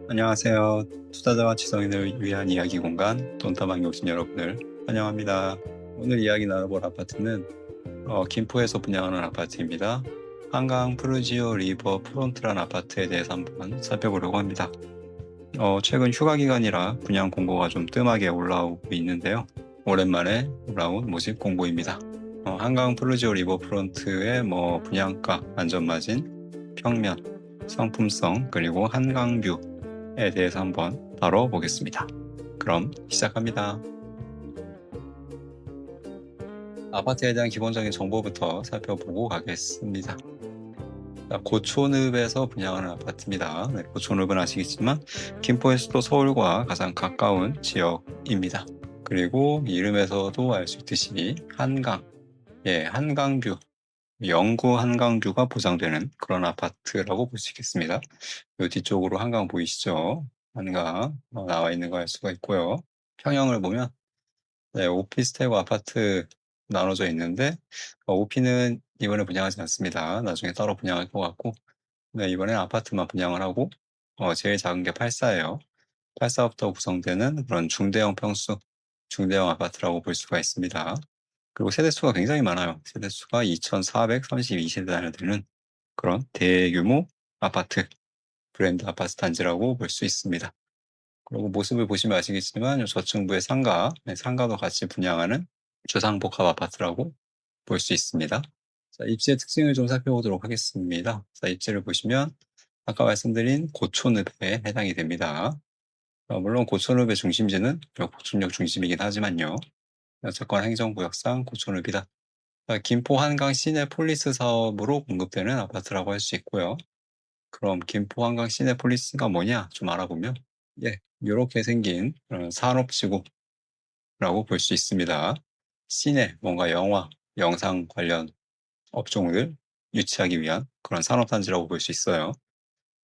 안녕하세요. 투자자와 지성인을 위한 이야기 공간 돈다방 오신 여러분을 환영합니다. 오늘 이야기 나눠볼 아파트는 김포에서 분양하는 아파트입니다. 한강 푸르지오 리버 프론트라는 아파트에 대해서 한번 살펴보려고 합니다. 최근 휴가 기간이라 분양 공고가 좀 뜸하게 올라오고 있는데요. 오랜만에 올라온 모집 공고입니다. 한강 푸르지오 리버 프론트의 분양가, 안전마진, 평면, 상품성, 그리고 한강뷰에 대해서 한번 다뤄보겠습니다. 그럼 시작합니다. 아파트에 대한 기본적인 정보부터 살펴보고 가겠습니다. 고촌읍에서 분양하는 아파트입니다. 고촌읍은 아시겠지만 김포에서도 서울과 가장 가까운 지역입니다. 그리고 이름에서도 알 수 있듯이 한강, 한강뷰, 영구 한강뷰가 보장되는 그런 아파트라고 볼 수 있겠습니다. 이 뒤쪽으로 한강 보이시죠? 한강 나와 있는 거 알 수가 있고요. 평형을 보면 오피스텔과 아파트 나눠져 있는데 오피는 이번에 분양하지 않습니다. 나중에 따로 분양할 것 같고 이번엔 아파트만 분양을 하고 제일 작은 게 84예요. 84부터 구성되는 그런 중대형 평수, 중대형 아파트라고 볼 수가 있습니다. 그리고 세대수가 굉장히 많아요. 세대수가 2,432세대나 되는 그런 대규모 아파트, 브랜드 아파트 단지라고 볼 수 있습니다. 그리고 모습을 보시면 아시겠지만 저층부의 상가도 같이 분양하는 주상복합 아파트라고 볼 수 있습니다. 자, 입지의 특징을 좀 살펴보도록 하겠습니다. 자, 입지를 보시면 아까 말씀드린 고촌읍에 해당이 됩니다. 물론 고촌읍의 중심지는 고촌역 중심이긴 하지만요. 어쨌건 행정구역상 고촌읍이다. 김포 한강 시내폴리스 사업으로 공급되는 아파트라고 할 수 있고요. 그럼 김포 한강 시내폴리스가 뭐냐 좀 알아보면 이렇게 생긴 산업지구라고 볼 수 있습니다. 시내 뭔가 영화, 영상 관련 업종을 유치하기 위한 그런 산업단지라고 볼 수 있어요.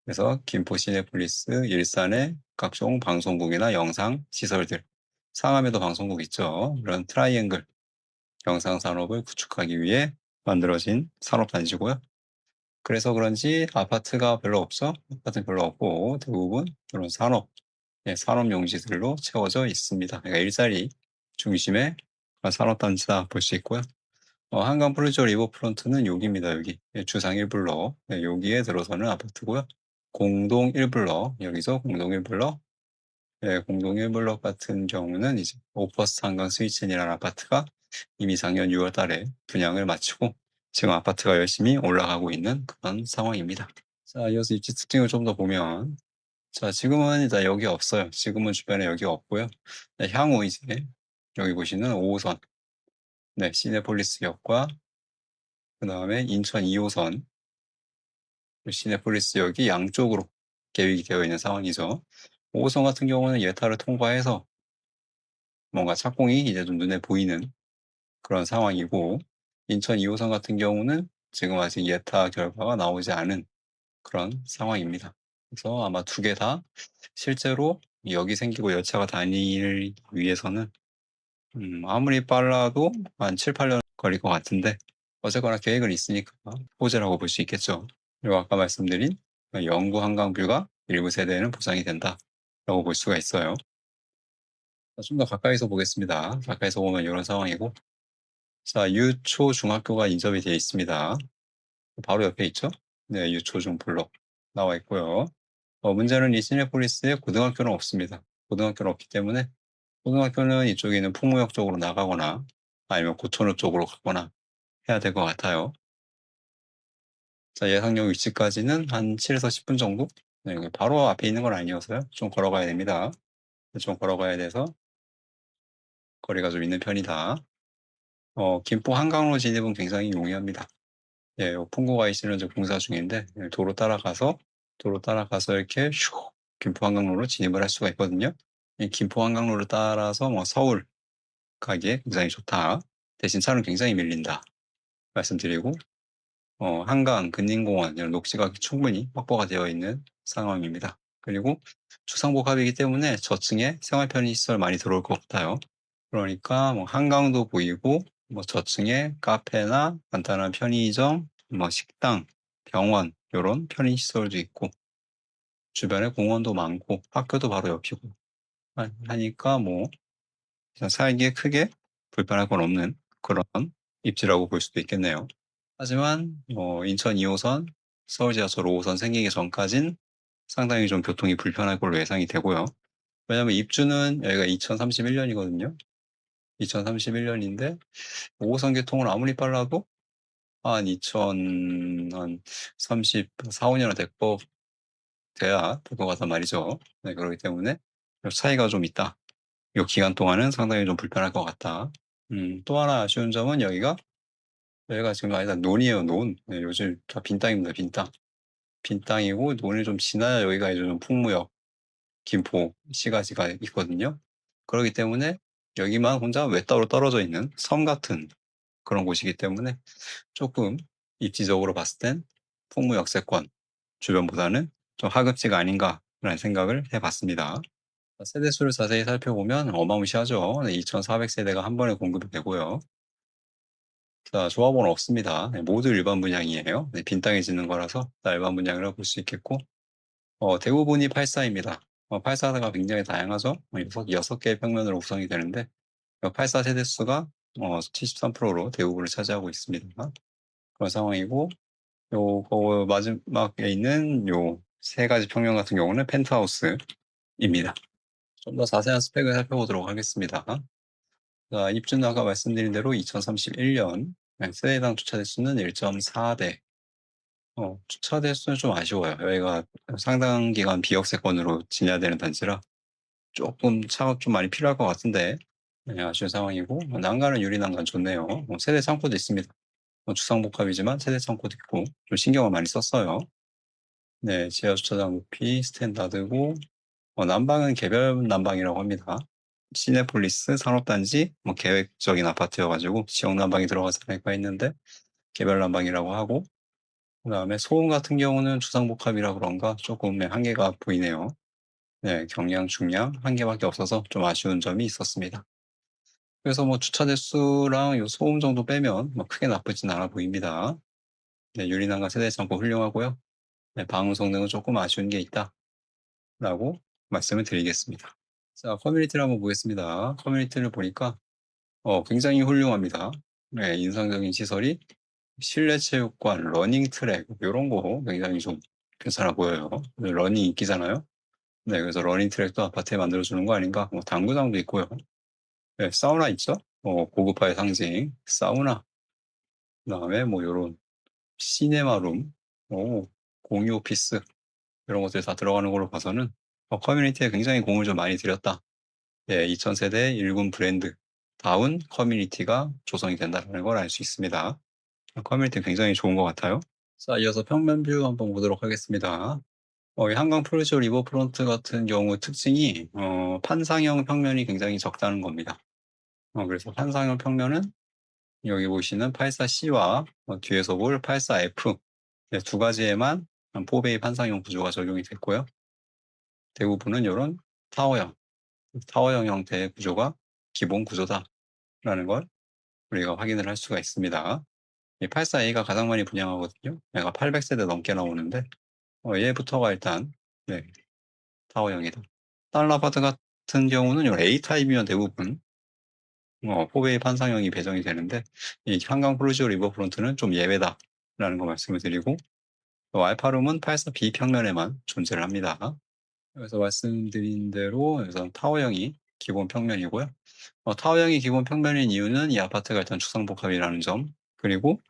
그래서 김포 시내폴리스, 일산의 각종 방송국이나 영상 시설들, 상암에도 방송국 있죠. 이런 트라이앵글 영상 산업을 구축하기 위해 만들어진 산업단지고요. 그래서 그런지 아파트가 별로 없어? 아파트는 별로 없고 대부분 그런 산업 용지들로 채워져 있습니다. 그러니까 일자리 중심의 산업단지다 볼 수 있고요. 한강 프루지오 리버프론트는 여기입니다. 여기 주상 1블럭 여기에 들어서는 아파트고요. 공동 1블럭 여기서 공동 1블럭 공동 1블럭 같은 경우는 이제 오퍼스 한강 스위첸이라는 아파트가 이미 작년 6월 달에 분양을 마치고 지금 아파트가 열심히 올라가고 있는 그런 상황입니다. 자, 이어서 입지 특징을 좀 더 보면 자, 지금은 이제 여기 없어요. 지금은 주변에 여기가 없고요. 향후 이제 여기 보시는 5호선 시내폴리스역과 그다음에 인천 2호선 시내폴리스역이 양쪽으로 계획이 되어 있는 상황이죠. 5호선 같은 경우는 예타를 통과해서 뭔가 착공이 이제 좀 눈에 보이는 그런 상황이고 인천 2호선 같은 경우는 지금 아직 예타 결과가 나오지 않은 그런 상황입니다. 그래서 아마 두 개 다 실제로 역이 생기고 열차가 다니기 위해서는 아무리 빨라도 한 7-8년 걸릴 것 같은데 어쨌거나 계획은 있으니까 호재라고 볼 수 있겠죠. 그리고 아까 말씀드린 영구 한강뷰가 일부 세대에는 보장이 된다라고 볼 수가 있어요. 좀 더 가까이서 보겠습니다. 가까이서 보면 이런 상황이고 자, 유초 중학교가 인접이 되어 있습니다. 바로 옆에 있죠? 네, 유초 중블록 나와 있고요. 문제는 이 시내폴리스에 고등학교는 없습니다. 고등학교는 없기 때문에 고등학교는 이쪽에 있는 풍무역 쪽으로 나가거나 아니면 고촌읍 쪽으로 가거나 해야 될 것 같아요. 자, 예상역 위치까지는 한 7에서 10분 정도? 네, 바로 앞에 있는 건 아니어서요. 좀 걸어가야 됩니다. 좀 걸어가야 돼서 거리가 좀 있는 편이다. 김포 한강로 진입은 굉장히 용이합니다. 풍구가 있으는 공사 중인데 도로 따라가서 이렇게 슉 김포 한강로로 진입을 할 수가 있거든요. 이 김포 한강로를 따라서 서울 가기에 굉장히 좋다. 대신 차는 굉장히 밀린다. 말씀드리고 한강, 근린공원 이런 녹지가 충분히 확보가 되어 있는 상황입니다. 그리고 주상복합이기 때문에 저층에 생활 편의시설 많이 들어올 것 같아요. 그러니까 한강도 보이고 저층에 카페나 간단한 편의점, 식당, 병원 이런 편의시설도 있고 주변에 공원도 많고 학교도 바로 옆이고 하니까 뭐 그냥 살기에 크게 불편할 건 없는 그런 입지라고 볼 수도 있겠네요. 하지만 인천 2 호선, 서울 지하철 5 호선 생기기 전까진 상당히 좀 교통이 불편할 걸로 예상이 되고요. 왜냐하면 입주는 여기가 2031 년이거든요. 2031 년인데 5 호선 개통은 아무리 빨라도 한 34-5 년은 돼야 될 것 같단 말이죠. 네, 그렇기 때문에 차이가 좀 있다. 이 기간 동안은 상당히 좀 불편할 것 같다. 또 하나 아쉬운 점은 여기가 지금 아니다 논이에요, 논. 네, 요즘 다 빈 땅입니다, 빈 땅. 빈 땅이고 논을 좀 지나야 여기가 이제 좀 풍무역, 김포, 시가지가 있거든요. 그렇기 때문에 여기만 혼자 외따로 떨어져 있는 섬 같은 그런 곳이기 때문에 조금 입지적으로 봤을 땐 풍무역세권 주변보다는 좀 하급지가 아닌가라는 생각을 해봤습니다. 세대수를 자세히 살펴보면 어마무시하죠. 네, 2,400세대가 한 번에 공급이 되고요. 자, 조합원은 없습니다. 네, 모두 일반 분양이에요. 네, 빈 땅에 짓는 거라서 일반 분양이라고 볼 수 있겠고, 대부분이 84입니다. 84가 굉장히 다양하죠. 6개의 평면으로 구성이 되는데, 84 세대수가 73%로 대부분을 차지하고 있습니다. 그런 상황이고, 요거 마지막에 있는 요 세 가지 평면 같은 경우는 펜트하우스입니다. 좀 더 자세한 스펙을 살펴보도록 하겠습니다. 자, 입주는 아까 말씀드린 대로 2031년 세대당 주차 대수는 1.4대. 주차 대수는 좀 아쉬워요. 여기가 상당 기간 비역세권으로 지내야 되는 단지라 조금 차가 좀 많이 필요할 것 같은데 네, 아쉬운 상황이고 난간은 유리 난간 좋네요. 세대 창고도 있습니다. 주상복합이지만 세대 창고도 있고 좀 신경을 많이 썼어요. 네, 지하 주차장 높이 스탠다드고 난방은 개별 난방이라고 합니다. 시내폴리스 산업단지 계획적인 아파트여가지고 지역 난방이 들어가지 않을까 했는데 개별 난방이라고 하고 그다음에 소음 같은 경우는 주상복합이라 그런가 조금 한계가 보이네요. 네, 경량, 중량 한 개밖에 없어서 좀 아쉬운 점이 있었습니다. 그래서 주차 대수랑 요 소음 정도 빼면 크게 나쁘진 않아 보입니다. 네, 유리난간 세대 창고 훌륭하고요. 네, 방음 성능은 조금 아쉬운 게 있다라고 말씀을 드리겠습니다. 자, 커뮤니티를 한번 보겠습니다. 커뮤니티를 보니까 굉장히 훌륭합니다. 네, 인상적인 시설이 실내 체육관, 러닝 트랙 요런 거 굉장히 좀 괜찮아 보여요. 네, 러닝 인기잖아요. 네, 그래서 러닝 트랙도 아파트에 만들어 주는 거 아닌가? 당구장도 있고요. 네, 사우나 있죠? 고급화의 상징 사우나. 그다음에 요런 시네마룸, 공유 오피스 이런 것들이 다 들어가는 걸로 봐서는 커뮤니티에 굉장히 공을 좀 많이 들였다. 예, 2000세대 1군 브랜드 다운 커뮤니티가 조성이 된다는 걸 알 수 있습니다. 커뮤니티 굉장히 좋은 것 같아요. 자, 이어서 평면 뷰 한번 보도록 하겠습니다. 이 한강 프루지오 리버프론트 같은 경우 특징이 판상형 평면이 굉장히 적다는 겁니다. 그래서 판상형 평면은 여기 보시는 84C와 뒤에서 볼 84F 두 가지에만 4베이 판상형 구조가 적용이 됐고요. 대부분은 이런 타워형 형태의 구조가 기본 구조다라는 걸 우리가 확인을 할 수가 있습니다. 이 84A가 가장 많이 분양하거든요. 얘가 800세대 넘게 나오는데 얘부터가 일단 네, 타워형이다. 다른 아파트 같은 경우는 이 A타입이면 대부분 4베이 판상형이 배정이 되는데 이 한강 프루지오 리버프론트는 좀 예외다라는 거 말씀을 드리고 알파룸은 84B 평면에만 존재를 합니다. 그래서 말씀드린 대로 여기서 타워형이 기본 평면이고요. 타워형이 기본 평면인 이유는 이 아파트가 일단 주상복합이라는 점 그리고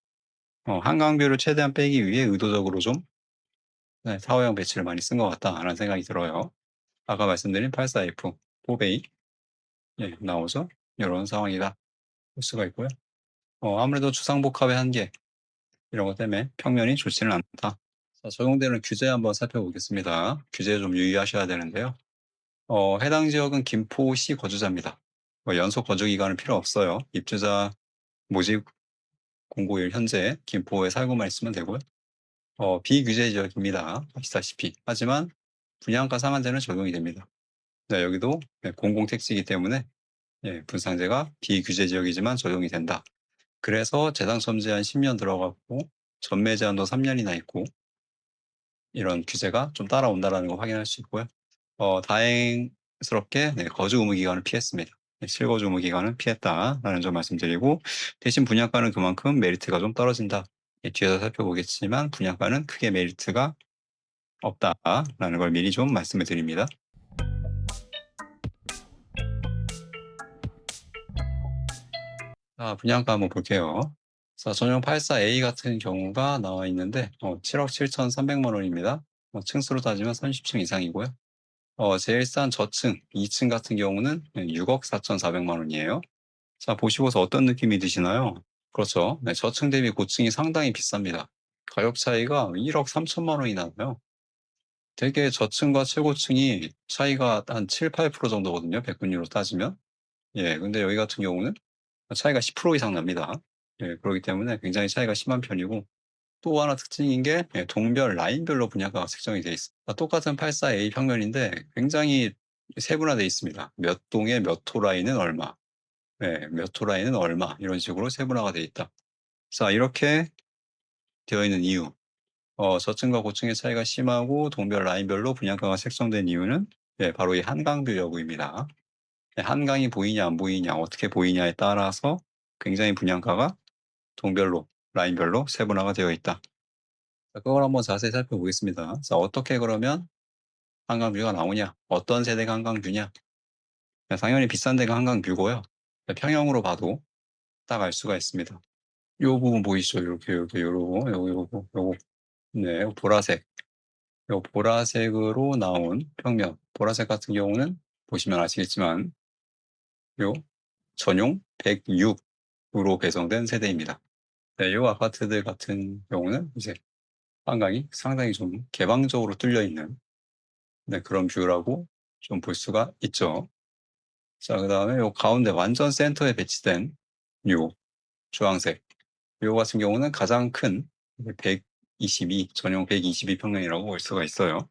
한강뷰를 최대한 빼기 위해 의도적으로 좀 네, 타워형 배치를 많이 쓴 것 같다라는 생각이 들어요. 아까 말씀드린 84F, 4베이 나오죠. 이런 상황이다 볼 수가 있고요. 아무래도 주상복합의 한계 이런 것 때문에 평면이 좋지는 않다. 자, 적용되는 규제 한번 살펴보겠습니다. 규제 좀 유의하셔야 되는데요. 해당 지역은 김포시 거주자입니다. 연속 거주 기간은 필요 없어요. 입주자 모집 공고일 현재 김포에 살고만 있으면 되고요. 비규제 지역입니다. 아시다시피. 하지만 분양가 상한제는 적용이 됩니다. 네, 여기도 공공택지이기 때문에 분상제가 비규제 지역이지만 적용이 된다. 그래서 재당첨 제한 10년 들어가고 전매 제한도 3년이나 있고 이런 규제가 좀 따라온다라는 걸 확인할 수 있고요. 다행스럽게 거주 의무 기간을 피했습니다. 실거주 의무 기간은 피했다라는 점 말씀드리고, 대신 분양가는 그만큼 메리트가 좀 떨어진다. 뒤에서 살펴보겠지만 분양가는 크게 메리트가 없다라는 걸 미리 좀 말씀을 드립니다. 분양가 한번 볼게요. 전용 84A 같은 경우가 나와 있는데 7억 7,300만 원입니다. 층수로 따지면 30층 이상이고요. 제일 싼 저층 2층 같은 경우는 6억 4,400만 원이에요. 자, 보시고서 어떤 느낌이 드시나요? 그렇죠. 네, 저층 대비 고층이 상당히 비쌉니다. 가격 차이가 1억 3천만 원이 나요. 되게 저층과 최고층이 차이가 한 7, 8% 정도거든요. 백분위로 따지면. 예, 근데 여기 같은 경우는 차이가 10% 이상 납니다. 예, 그렇기 때문에 굉장히 차이가 심한 편이고, 또 하나 특징인 게 동별 라인별로 분양가가 책정이 돼 있습니다. 똑같은 84A 평면인데 굉장히 세분화되어 있습니다. 몇 동에 몇 호 라인은 얼마, 몇 호 라인은 얼마, 이런 식으로 세분화가 되어 있다. 자, 이렇게 되어 있는 이유, 저층과 고층의 차이가 심하고 동별 라인별로 분양가가 책정된 이유는 바로 이 한강뷰 여부입니다. 한강이 보이냐 안 보이냐, 어떻게 보이냐에 따라서 굉장히 분양가가 동별로, 라인별로 세분화가 되어 있다. 자, 그걸 한번 자세히 살펴보겠습니다. 자, 어떻게 그러면 한강뷰가 나오냐? 어떤 세대가 한강뷰냐? 당연히 비싼 데가 한강뷰고요. 평형으로 봐도 딱 알 수가 있습니다. 요 부분 보이시죠? 이렇게 요거. 네, 요 보라색. 요 보라색으로 나온 평면. 보라색 같은 경우는 보시면 아시겠지만 요 전용 106으로 배정된 세대입니다. 네, 요 아파트들 같은 경우는 이제 한강이 상당히 좀 개방적으로 뚫려 있는 그런 뷰라고 좀 볼 수가 있죠. 자, 그다음에 요 가운데 완전 센터에 배치된 요 주황색. 요 같은 경우는 가장 큰 122, 전용 122 평면이라고 볼 수가 있어요.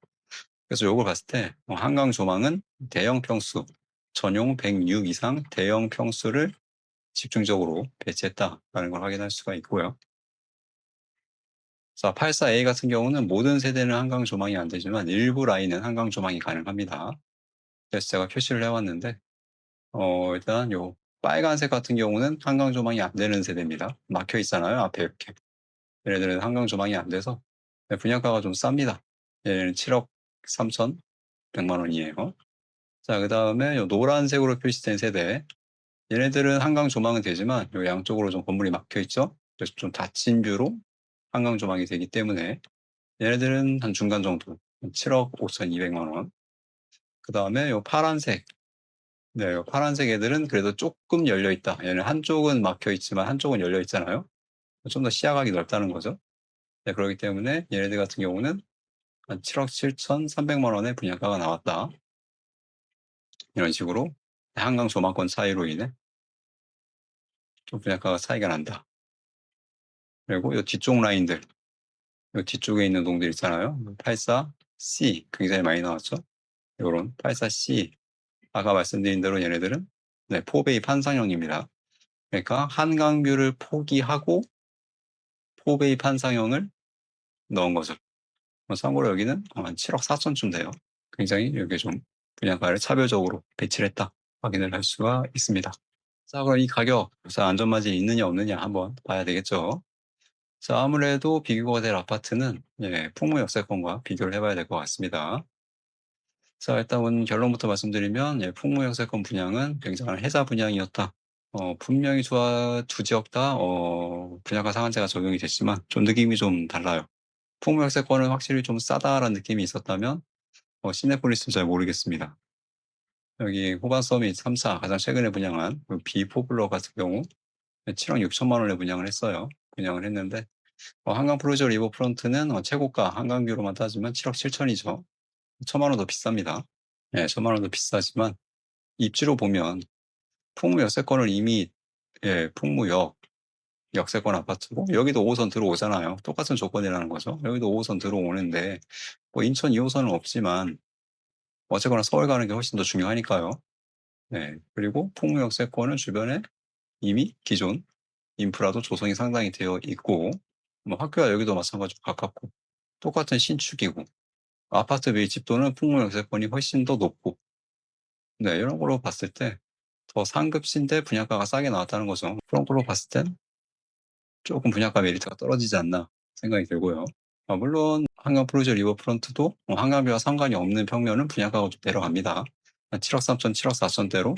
그래서 요걸 봤을 때 한강 조망은 대형 평수, 전용 106 이상 대형 평수를 집중적으로 배치했다라는 걸 확인할 수가 있고요. 자, 84A 같은 경우는 모든 세대는 한강 조망이 안 되지만 일부 라인은 한강 조망이 가능합니다. 그래서 제가 표시를 해왔는데 일단 요 빨간색 같은 경우는 한강 조망이 안 되는 세대입니다. 막혀 있잖아요, 앞에 이렇게. 얘네들은 한강 조망이 안 돼서 분양가가 좀 쌉니다. 얘네는 7억 3,100만 원이에요. 자, 그다음에 요 노란색으로 표시된 세대. 얘네들은 한강 조망은 되지만 요 양쪽으로 좀 건물이 막혀 있죠. 그래서 좀 닫힌 뷰로 한강 조망이 되기 때문에 얘네들은 한 중간 정도, 7억 5,200만 원. 그다음에 요 파란색. 네, 요 파란색 애들은 그래도 조금 열려 있다. 얘는 한쪽은 막혀 있지만 한쪽은 열려 있잖아요. 좀 더 시야각이 넓다는 거죠. 네, 그렇기 때문에 얘네들 같은 경우는 한 7억 7,300만 원의 분양가가 나왔다. 이런 식으로 한강 조망권 차이로 인해 좀 분양가가 차이가 난다. 그리고 이 뒤쪽 라인들, 이 뒤쪽에 있는 동들 있잖아요. 84C 굉장히 많이 나왔죠. 이런 84C, 아까 말씀드린 대로 얘네들은 4베이 판상형입니다. 그러니까 한강뷰를 포기하고 4베이 판상형을 넣은 거죠. 참고로 여기는 한 7억 4천쯤 돼요. 굉장히 이렇게 좀 분양가를 차별적으로 배치를 했다 확인을 할 수가 있습니다. 자, 그럼 이 가격, 자, 안전마진이 있느냐 없느냐 한번 봐야 되겠죠. 자, 아무래도 비교가 될 아파트는 풍무 역세권과 비교를 해봐야 될 것 같습니다. 자, 일단 결론부터 말씀드리면 풍무 역세권 분양은 굉장한 혜자 분양이었다. 분명히 두 지역 다 분양가 상한제가 적용이 됐지만 좀 느낌이 좀 달라요. 풍무 역세권은 확실히 좀 싸다라는 느낌이 있었다면 시내폴리스는 잘 모르겠습니다. 여기 호반 서밋 3사 가장 최근에 분양한 비포블러 같은 경우 7억 6천만 원에 분양을 했어요. 분양을 했는데 한강 프로저 리버프런트는 최고가 한강뷰로만 따지면 7억 7천이죠. 1천만 원 더 비쌉니다. 네, 1천만 원 더 비싸지만 입지로 보면 풍무 역세권을 이미 풍무역 역세권 아파트고 여기도 5호선 들어오잖아요. 똑같은 조건이라는 거죠. 여기도 5호선 들어오는데 인천 2호선은 없지만 어쨌거나 서울 가는 게 훨씬 더 중요하니까요. 네, 그리고 풍무 역세권은 주변에 이미 기존 인프라도 조성이 상당히 되어 있고 학교와 여기도 마찬가지로 가깝고 똑같은 신축이고 아파트 밀집도는 풍무 역세권이 훨씬 더 높고 네 이런 걸로 봤을 때 더 상급지인데 분양가가 싸게 나왔다는 거죠. 그런 걸로 봤을 땐 조금 분양가 메리트가 떨어지지 않나 생각이 들고요. 물론 한강 프로젝트 리버프런트도 한강뷰와 상관이 없는 평면은 분양가가 좀 내려갑니다. 한 7억 3천, 7억 4천 대로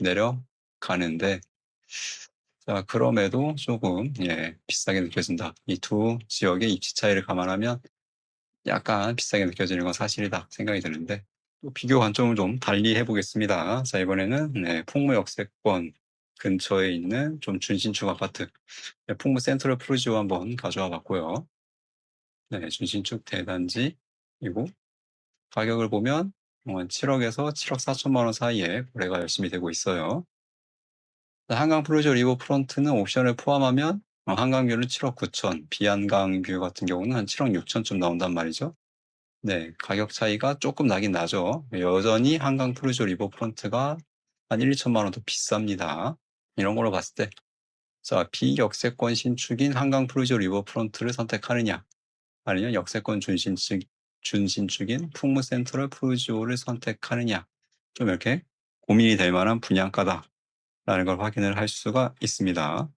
내려가는데 자 그럼에도 조금 비싸게 느껴진다. 이 두 지역의 입지 차이를 감안하면 약간 비싸게 느껴지는 건 사실이다 생각이 드는데 또 비교 관점을 좀 달리 해보겠습니다. 자 이번에는 풍무 역세권 근처에 있는 좀 준신축 아파트 풍무 센트럴 푸르지오 한번 가져와 봤고요. 네, 준신축 대단지이고 가격을 보면 7억에서 7억 4천만 원 사이에 거래가 열심히 되고 있어요. 한강 프로젝트 리버프런트는 옵션을 포함하면 한강뷰는 7억 9천, 비한강뷰 같은 경우는 한 7억 6천쯤 나온단 말이죠. 네, 가격 차이가 조금 나긴 나죠. 여전히 한강 프로젝트 리버프런트가 한 1, 2천만 원 더 비쌉니다. 이런 걸로 봤을 때 자, 비역세권 신축인 한강 프로젝트 리버프런트를 선택하느냐 아니면 역세권 준신축인 풍무 센트럴 푸르지오를 선택하느냐 좀 이렇게 고민이 될 만한 분양가다라는 걸 확인을 할 수가 있습니다.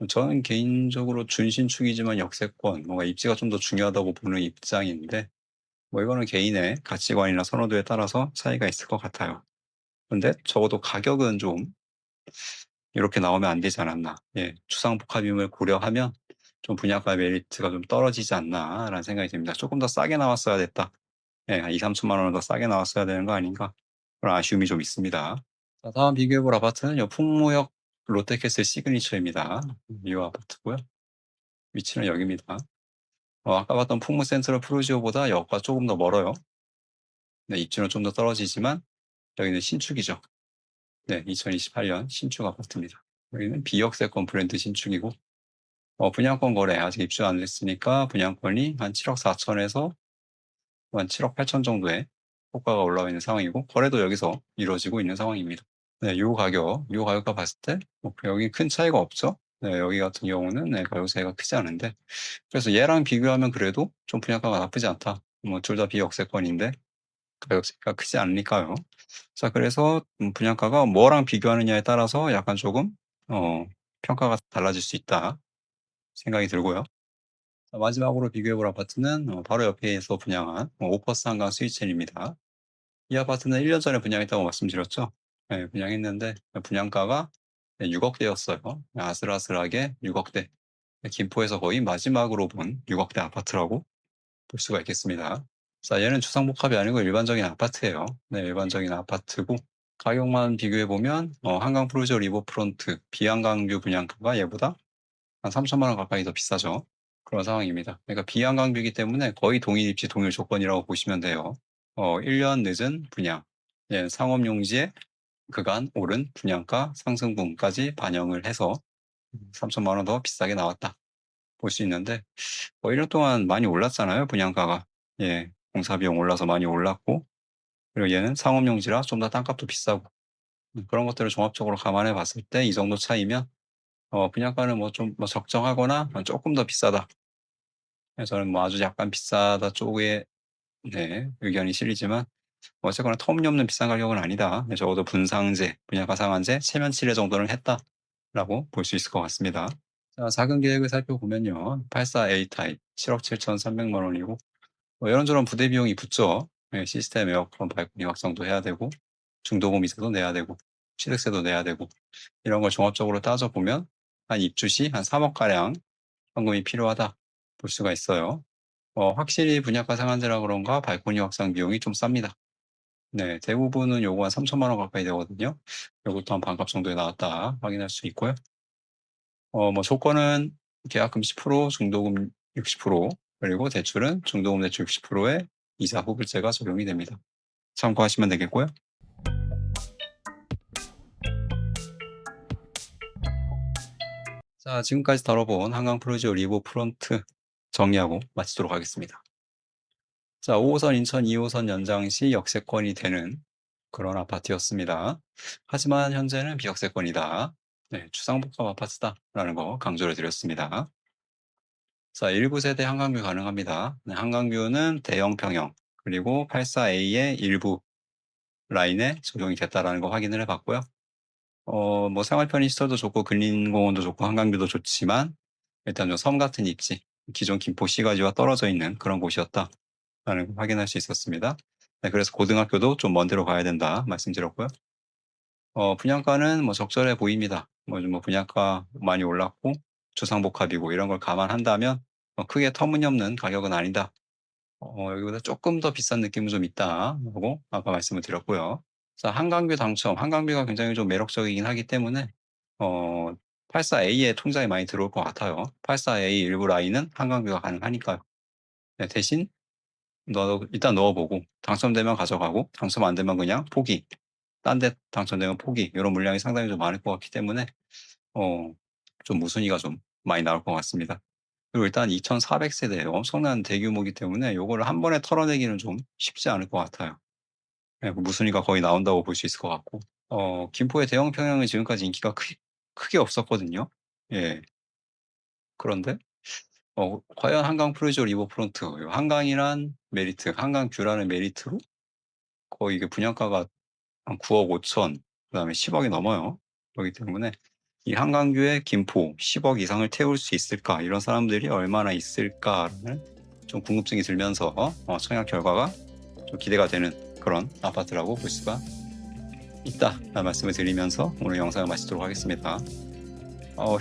저는 개인적으로 준신축이지만 역세권 뭔가 입지가 좀 더 중요하다고 보는 입장인데 뭐 이거는 개인의 가치관이나 선호도에 따라서 차이가 있을 것 같아요. 근데 적어도 가격은 좀 이렇게 나오면 안 되지 않았나. 주상복합임을 고려하면 좀 분양가 메리트가 좀 떨어지지 않나라는 생각이 듭니다. 조금 더 싸게 나왔어야 됐다. 한 2-3천만 원은 더 싸게 나왔어야 되는 거 아닌가 그런 아쉬움이 좀 있습니다. 자 다음 비교해볼 아파트는 풍무역 롯데캐슬 시그니처입니다. 이 아파트고요. 위치는 여기입니다. 아까 봤던 풍무 센트럴 푸르지오보다 역과 조금 더 멀어요. 네, 입지는 좀 더 떨어지지만 여기는 신축이죠. 네, 2028년 신축 아파트입니다. 여기는 비역세권 브랜드 신축이고 분양권 거래 아직 입주 안 됐으니까 분양권이 한 7억 4천에서 한 7억 8천 정도의 호가가 올라와 있는 상황이고 거래도 여기서 이루어지고 있는 상황입니다. 네, 요 가격과 봤을 때 여기 큰 차이가 없죠. 네, 여기 같은 경우는 가격 차이가 크지 않은데 그래서 얘랑 비교하면 그래도 좀 분양가가 나쁘지 않다. 뭐 둘 다 비역세권인데 가격 차이가 크지 않으니까요. 자 그래서 분양가가 뭐랑 비교하느냐에 따라서 약간 조금 평가가 달라질 수 있다 생각이 들고요. 자 마지막으로 비교해 볼 아파트는 바로 옆에서 분양한 오퍼스 한강 스위첸입니다. 이 아파트는 1년 전에 분양했다고 말씀드렸죠. 네, 분양했는데 분양가가 6억 대였어요. 아슬아슬하게 6억 대. 김포에서 거의 마지막으로 본 6억 대 아파트라고 볼 수가 있겠습니다. 자 얘는 주상복합이 아니고 일반적인 아파트예요. 네, 일반적인 아파트고 가격만 비교해 보면 한강 프로젝트 리버프런트 비한강뷰 분양가가 얘보다 한 3천만 원 가까이 더 비싸죠. 그런 상황입니다. 그러니까 비한강뷰이기 때문에 거의 동일 입지 동일 조건이라고 보시면 돼요. 1년 늦은 분양, 상업용지에 그간 오른 분양가 상승분까지 반영을 해서 3천만 원 더 비싸게 나왔다 볼 수 있는데 1년 동안 많이 올랐잖아요 분양가가. 공사 비용 올라서 많이 올랐고 그리고 얘는 상업용지라 좀 더 땅값도 비싸고 그런 것들을 종합적으로 감안해 봤을 때 이 정도 차이면 분양가는 뭐 좀 적정하거나 조금 더 비싸다. 저는 뭐 아주 약간 비싸다 쪽에 의견이 실리지만 어쨌거나 터무니없는 비싼 가격은 아니다. 적어도 분상제, 분양가 상한제, 체면 치레 정도는 했다라고 볼 수 있을 것 같습니다. 자, 자금 계획을 살펴보면요. 84A 타입 7억 7,300만 원이고 이런저런 부대 비용이 붙죠. 시스템 에어컨 발코니 확장도 해야 되고 중도금 이자도 내야 되고 취득세도 내야 되고 이런 걸 종합적으로 따져보면 한 입주 시 한 3억 가량 현금이 필요하다 볼 수가 있어요. 확실히 분양가 상한제라 그런가 발코니 확장 비용이 좀 쌉니다. 네, 대부분은 요거 한 3천만 원 가까이 되거든요. 요것도 한 반값 정도에 나왔다 확인할 수 있고요. 뭐 조건은 계약금 10%, 중도금 60% 그리고 대출은 중도금 대출 60%에 이자 후불제가 적용이 됩니다. 참고하시면 되겠고요. 자, 지금까지 다뤄본 한강 프로지오 리버프런트 정리하고 마치도록 하겠습니다. 자, 5호선 인천 2호선 연장 시 역세권이 되는 그런 아파트였습니다. 하지만 현재는 비역세권이다. 네, 주상복합 아파트다라는 거 강조를 드렸습니다. 자, 19세대 한강뷰 가능합니다. 네, 한강뷰는 대형 평형 그리고 84A의 일부 라인에 적용이 됐다라는 거 확인을 해봤고요. 뭐 생활 편의시설도 좋고 근린공원도 좋고 한강뷰도 좋지만 일단 좀 섬 같은 입지, 기존 김포 시가지와 떨어져 있는 그런 곳이었다라는 걸 확인할 수 있었습니다. 네, 그래서 고등학교도 좀 먼 데로 가야 된다 말씀드렸고요. 분양가는 뭐 적절해 보입니다. 뭐 분양가 많이 올랐고 주상복합이고 이런 걸 감안한다면 크게 터무니없는 가격은 아니다. 여기보다 조금 더 비싼 느낌은 좀 있다라고 아까 말씀을 드렸고요. 자, 한강뷰 당첨. 한강뷰가 굉장히 좀 매력적이긴 하기 때문에 84A에 통장에 많이 들어올 것 같아요. 84A 일부 라인은 한강뷰가 가능하니까요. 네, 대신 일단 넣어보고 당첨되면 가져가고 당첨 안 되면 그냥 포기. 딴 데 당첨되면 포기. 이런 물량이 상당히 좀 많을 것 같기 때문에 좀 무순위가 좀 많이 나올 것 같습니다. 그리고 일단 2,400세대 엄청난 대규모이기 때문에 요거를 한 번에 털어내기는 좀 쉽지 않을 것 같아요. 그 무순위가 거의 나온다고 볼 수 있을 것 같고. 김포의 대형 평형은 지금까지 인기가 크게 없었거든요. 예. 그런데 과연 한강 프루지오 리버프론트, 한강이란 메리트, 한강뷰라는 메리트로 거의 이게 분양가가 한 9억 5천, 그다음에 10억이 넘어요. 그렇기 때문에 이 한강뷰에 김포 10억 이상을 태울 수 있을까? 이런 사람들이 얼마나 있을까라는 좀 궁금증이 들면서 청약 결과가 좀 기대가 되는 그런 아파트라고 볼 수가 있다라는 말씀을 드리면서 오늘 영상을 마치도록 하겠습니다.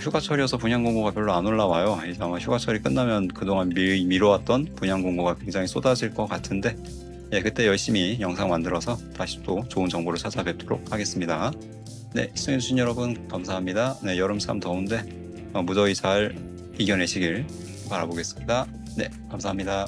휴가철이어서 분양 공고가 별로 안 올라와요. 이제 아마 휴가철이 끝나면 그동안 미뤄왔던 분양 공고가 굉장히 쏟아질 것 같은데 그때 열심히 영상 만들어서 다시 또 좋은 정보를 찾아뵙도록 하겠습니다. 네, 시청해주신 여러분 감사합니다. 네, 여름 참 더운데 무더위 잘 이겨내시길 바라보겠습니다. 네, 감사합니다.